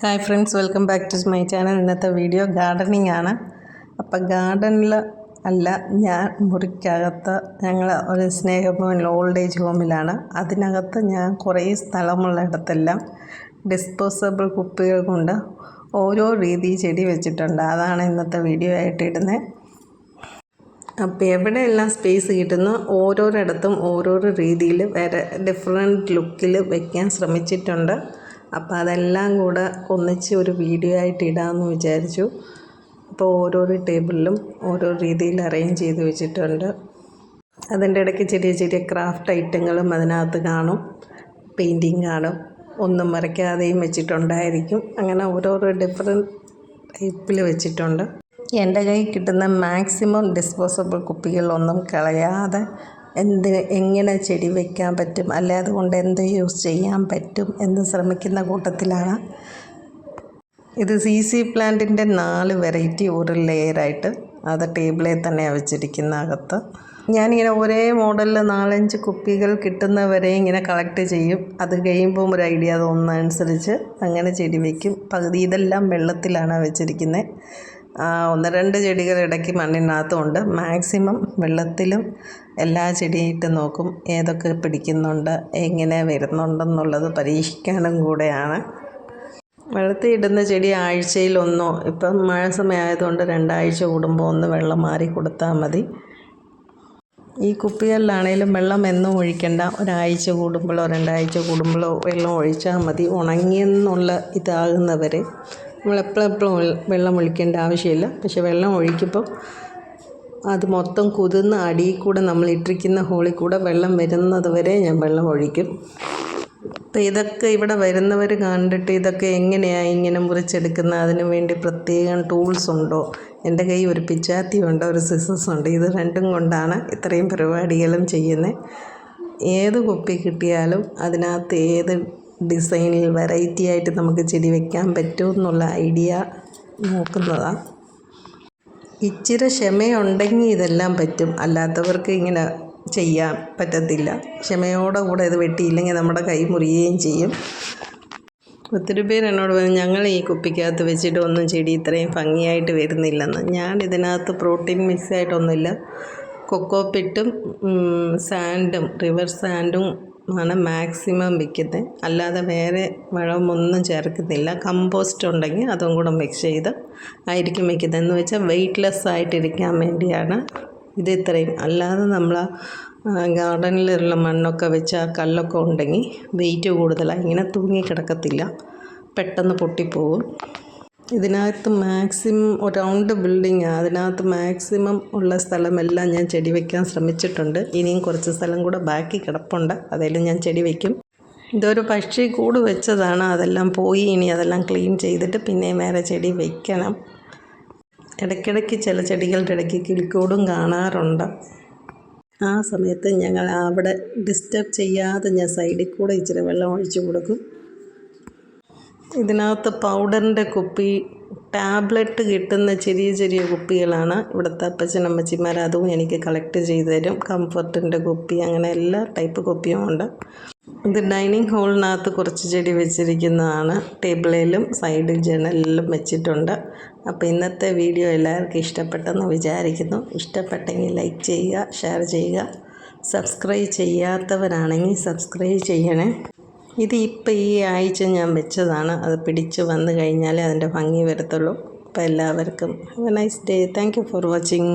Hi friends, welcome back to my channel. ഇന്നത്തെ video gardening ആണ്. അപ്പം ഗാർഡനിൽ അല്ല, ഞാൻ മുറിക്കകത്ത് ഞങ്ങൾ ഒരു സ്നേഹഭവൻ ഓൾഡ് ഏജ് ഹോമിലാണ്. അതിനകത്ത് ഞാൻ കുറേ സ്ഥലമുള്ള ഇടത്തെല്ലാം ഡിസ്പോസബിൾ കുപ്പികൾ കൊണ്ട് ഓരോ രീതി ചെടി വെച്ചിട്ടുണ്ട്. അതാണ് ഇന്നത്തെ വീഡിയോ ആയിട്ട് ഇടുന്നത്. അപ്പോൾ എവിടെയെല്ലാം സ്പേസ് കിട്ടുന്നു ഓരോരിടത്തും ഓരോരോ രീതിയിൽ വേറെ ഡിഫറെൻറ്റ് ലുക്കിൽ വയ്ക്കാൻ ശ്രമിച്ചിട്ടുണ്ട്. അപ്പോൾ അതെല്ലാം കൂടെ ഒന്നിച്ച് ഒരു വീഡിയോ ആയിട്ട് ഇടാമെന്ന് വിചാരിച്ചു. അപ്പോൾ ഓരോരോ ടേബിളിലും ഓരോ രീതിയിൽ അറേഞ്ച് ചെയ്ത് വെച്ചിട്ടുണ്ട്. അതിൻ്റെ ഇടയ്ക്ക് ചെറിയ ചെറിയ ക്രാഫ്റ്റ് ഐറ്റങ്ങളും അതിനകത്ത് കാണും, പെയിൻറ്റിങ് കാണും, ഒന്നും വരയ്ക്കാതെയും വെച്ചിട്ടുണ്ടായിരിക്കും. അങ്ങനെ ഓരോരോ ഡിഫറെൻറ്റ് ടൈപ്പിൽ വെച്ചിട്ടുണ്ട്. എൻ്റെ കയ്യിൽ കിട്ടുന്ന മാക്സിമം ഡിസ്പോസബിൾ കുപ്പികളൊന്നും കളയാതെ എങ്ങനെ ചെടി വയ്ക്കാൻ പറ്റും, അല്ലെ അതുകൊണ്ട് എന്ത് യൂസ് ചെയ്യാൻ പറ്റും എന്ന് ശ്രമിക്കുന്ന കൂട്ടത്തിലാണ്. ഇത് CC പ്ലാന്റിൻ്റെ 4 വെറൈറ്റി ഒരു ലെയറായിട്ട് അത് ടേബിളിൽ തന്നെയാണ് വെച്ചിരിക്കുന്ന അകത്ത്. ഞാനിങ്ങനെ ഒരേ മോഡലിൽ 4-5 കുപ്പികൾ കിട്ടുന്നവരെ ഇങ്ങനെ കളക്ട് ചെയ്യും. അത് കഴിയുമ്പോൾ ഒരു ഐഡിയ തോന്നുന്നതനുസരിച്ച് അങ്ങനെ ചെടി വയ്ക്കും. പകുതി ഇതെല്ലാം വെള്ളത്തിലാണ് വെച്ചിരിക്കുന്നത്. 1-2 ചെടികൾ ഇടയ്ക്ക് മണ്ണിനകത്തുമുണ്ട്. മാക്സിമം വെള്ളത്തിലും എല്ലാ ചെടിയിട്ട് നോക്കും, ഏതൊക്കെ പിടിക്കുന്നുണ്ട്, എങ്ങനെ വരുന്നുണ്ടെന്നുള്ളത് പരീക്ഷിക്കാനും കൂടെയാണ്. വെള്ളത്തിൽ ഇടുന്ന ചെടി ആഴ്ചയിലൊന്നോ, ഇപ്പം മഴ സമയമായതുകൊണ്ട് 2 ആഴ്ച കൂടുമ്പോൾ ഒന്ന് വെള്ളം മാറി കൊടുത്താൽ മതി. ഈ കുപ്പികളിലാണേലും വെള്ളം എന്നും ഒഴിക്കേണ്ട, ഒരാഴ്ച കൂടുമ്പോഴോ 2 ആഴ്ച കൂടുമ്പോഴോ വെള്ളം ഒഴിച്ചാൽ മതി. ഉണങ്ങിയെന്നുള്ള ഇതാകുന്നവരെ നമ്മളെപ്പോഴും വെള്ളം ഒഴിക്കേണ്ട ആവശ്യമില്ല. പക്ഷെ വെള്ളം ഒഴിക്കുമ്പോൾ അത് മൊത്തം കുതിർന്ന് അടിയിൽ കൂടെ നമ്മൾ ഇട്ടിരിക്കുന്ന ഹോളിൽ കൂടെ വെള്ളം വരുന്നത് വരെ ഞാൻ വെള്ളം ഒഴിക്കും. അപ്പോൾ ഇതൊക്കെ ഇവിടെ വരുന്നവർ കണ്ടിട്ട് ഇതൊക്കെ എങ്ങനെയാണ് ഇങ്ങനെ മുറിച്ചെടുക്കുന്നത്, അതിന് വേണ്ടി പ്രത്യേകം ടൂൾസ് ഉണ്ടോ? എൻ്റെ കയ്യിൽ ഒരു പിച്ചാത്തിയുണ്ട്, ഒരു സിസേഴ്സ് ഉണ്ട്. ഇത് രണ്ടും കൊണ്ടാണ് ഇത്രയും പരിപാടികളും ചെയ്യുന്നത്. ഏത് കുപ്പി കിട്ടിയാലും അതിനകത്ത് ഏത് ഡിസൈനിൽ വെറൈറ്റി ആയിട്ട് നമുക്ക് ചെടി വയ്ക്കാൻ പറ്റുമെന്നുള്ള ഐഡിയ നോക്കുന്നതാണ്. ഇച്ചിരി ക്ഷമയുണ്ടെങ്കിൽ ഇതെല്ലാം പറ്റും, അല്ലാത്തവർക്ക് ഇങ്ങനെ ചെയ്യാൻ പറ്റത്തില്ല. ക്ഷമയോടെ കൂടെ ഇത് വെട്ടിയില്ലെങ്കിൽ നമ്മുടെ കൈ മുറിയുകയും ചെയ്യും. ഒത്തിരി പേര് എന്നോട് പറഞ്ഞു, ഞങ്ങൾ ഈ കുപ്പിക്കകത്ത് വെച്ചിട്ട് ഒന്നും ചെടി ഇത്രയും ഭംഗിയായിട്ട് വരുന്നില്ലെന്ന്. ഞാൻ ഇതിനകത്ത് പ്രോട്ടീൻ മിക്സ് ആയിട്ടൊന്നുമില്ല, കൊക്കോപിറ്റും സാൻഡും റിവർ സാൻഡും ആണ് മാക്സിമം വയ്ക്കുന്നത്. അല്ലാതെ വേറെ വളമൊന്നും ചേർക്കുന്നില്ല. കമ്പോസ്റ്റ് ഉണ്ടെങ്കിൽ അതും കൂടെ മിക്സ് ചെയ്ത് ആയിരിക്കും വയ്ക്കുന്നത്. എന്ന് വെച്ചാൽ വെയ്റ്റ്ലെസ് ആയിട്ടിരിക്കാൻ വേണ്ടിയാണ് ഇത് ഇത്രയും. അല്ലാതെ നമ്മൾ ഗാർഡനിലുള്ള മണ്ണൊക്കെ വെച്ച് ആ കല്ലൊക്കെ ഉണ്ടെങ്കിൽ വെയിറ്റ് കൂടുതലാണ്, ഇങ്ങനെ തൂങ്ങി കിടക്കത്തില്ല, പെട്ടെന്ന് പൊട്ടിപ്പോവും. ഇതിനകത്ത് മാക്സിമം റൗണ്ട് ബിൽഡിങ്ങാണ്. അതിനകത്ത് മാക്സിമം ഉള്ള സ്ഥലമെല്ലാം ഞാൻ ചെടി വയ്ക്കാൻ ശ്രമിച്ചിട്ടുണ്ട്. ഇനിയും കുറച്ച് സ്ഥലം കൂടെ ബാക്കി കിടപ്പുണ്ട്, അതെല്ലാം ഞാൻ ചെടി വയ്ക്കും. ഇതൊരു പക്ഷി കൂട് വെച്ചതാണ്, അതെല്ലാം പോയി. ഇനി അതെല്ലാം ക്ലീൻ ചെയ്തിട്ട് പിന്നെയും വേറെ ചെടി വയ്ക്കണം. ഇടയ്ക്കിടയ്ക്ക് ചില ചെടികളുടെ ഇടയ്ക്ക് കിളിക്കൂടും കാണാറുണ്ട്. ആ സമയത്ത് ഞങ്ങൾ അവിടെ ഡിസ്റ്റർബ് ചെയ്യാതെ ഞാൻ സൈഡിൽ കൂടെ ഇച്ചിരി വെള്ളം ഒഴിച്ച് കൊടുക്കും. ഇതിനകത്ത് പൗഡറിൻ്റെ കുപ്പി, ടാബ്ലറ്റ് കിട്ടുന്ന ചെറിയ ചെറിയ കുപ്പികളാണ് ഇവിടുത്തെ അപ്പച്ചനമ്മച്ചിമാർ, അതും എനിക്ക് കളക്ട് ചെയ്ത് തരും. കംഫർട്ടിൻ്റെ കുപ്പി, അങ്ങനെ എല്ലാ ടൈപ്പ് കുപ്പിയും ഉണ്ട്. ഇത് ഡൈനിങ് ഹാളിനകത്ത് കുറച്ച് ചെടി വെച്ചിരിക്കുന്നതാണ്. ടേബിളിലും സൈഡിൽ ജനലിലും വെച്ചിട്ടുണ്ട്. അപ്പോൾ ഇന്നത്തെ വീഡിയോ എല്ലാവർക്കും ഇഷ്ടപ്പെട്ടെന്ന് വിചാരിക്കുന്നു. ഇഷ്ടപ്പെട്ടെങ്കിൽ ലൈക്ക് ചെയ്യുക, ഷെയർ ചെയ്യുക. സബ്സ്ക്രൈബ് ചെയ്യാത്തവരാണെങ്കിൽ സബ്സ്ക്രൈബ് ചെയ്യണേ. ഇത് ഇപ്പോൾ ഈ ആഴ്ച ഞാൻ വെച്ചതാണ്. അത് പിടിച്ച് വന്നു കഴിഞ്ഞാലേ അതിൻ്റെ ഭംഗി വരത്തുള്ളൂ. അപ്പോൾ എല്ലാവർക്കും have A nice day. Thank you for watching.